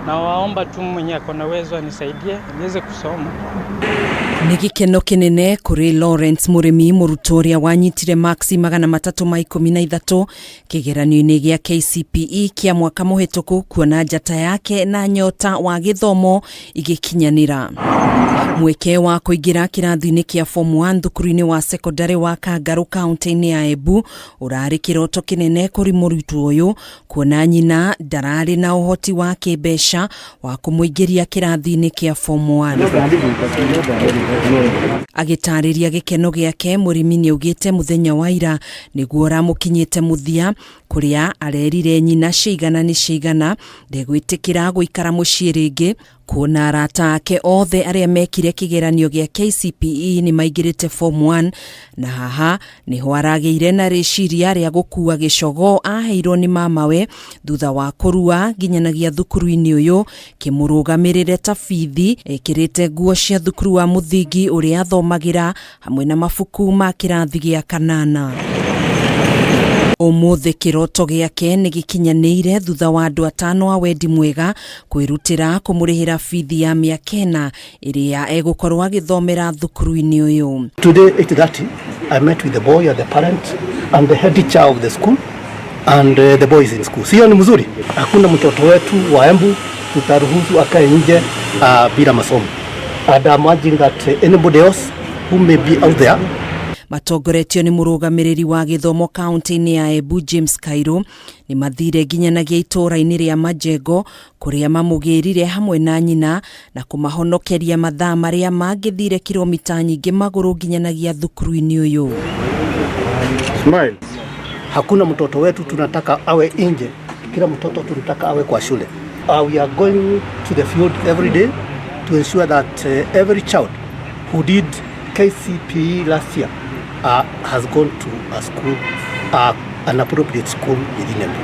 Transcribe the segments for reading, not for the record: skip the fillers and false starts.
na waomba tu mwenye akona uwezo anisaidie niweze kusoma. Ni gikeno kinene kuri Lawrence Murimi Murutwo wanyitire maxi 313 kigeranio-ini gia KCPE kia mwaka muhituku kuona njata yake na nyota wa githomo igikinyanira. Mweke wa kuingira kirathi-ini kia form 1 thukuru-ini wa secondary wa Kangaru kaunti-ini ya Embu urari kiroto kinene kuri Murutwo uyu kuona nyina ndarari na uhoti wa kibesha wa kumuingiria kirathi-ini kia form 1. Agitariria gikeno giake Murimi niugite muthenya wa ira niguo ramukinyite muthia kuria arerire nyina cigana ni cigana ndegwitikira guikara mucii ringi kuona arata ake othe aria mekire kigeranio gia KCPE ni maingirite form 1 na haha niho arageire na riciria ria gukua gicogo aheirwo ni mamawe thutha wa kurua ginyanagia thukuru-ini uyu kimurugamirire ta bithi ekirite nguo cia thukuru wa muthingi uria athomagira hamwe na mabuku ma kirathi gia 8. Umuthi kiroto giake ni gikinyanire thutha wa andu 5 a wendi mwega kwirutira kumurihira bithi ya miaka 4 iria egukorwa githomera thukuru-ini uyu. Today 8:30 I met with the boy and the parent and the head teacher of the school and the boys in school. Sio ni mzuri? Hakuna mtoto wetu wa Embu tutaruhusu akae nje bila masomo. And I'm urging that anybody else who may be out there. Matongoretio ni murugamiriri wa githomo kaunti-ini ya Embu James Kairu ni mathire ginyanagia itura-ini ria Majengo kuria mamugirire hamwe na nyina na kumahonokeria mathaa maria mangithire kilomita nyingi maguru ginyanagia thukuru-ini uyu. Smile. Hakuna mtoto wetu tunataka awe nje, kila mtoto tunataka awe kwa shule. We are going to the field every day to ensure that every child who did KCPE last year has gone to a school, an appropriate school within Embu.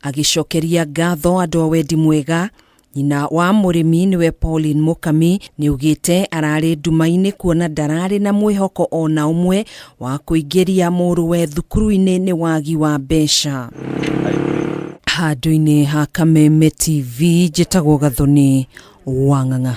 Agicokeria ngatho andu a wendi mwega, nyina wa Murimi niwe Pauline Mukami niugite arari nduma-ini kuona ndarari na mwihoko ona umwe wa kuingiria muruwe thukuru-ini ni wagi wa mbeca. Handu-ini ha Kameme TV njitagwo Gathoni Wang'ang'a.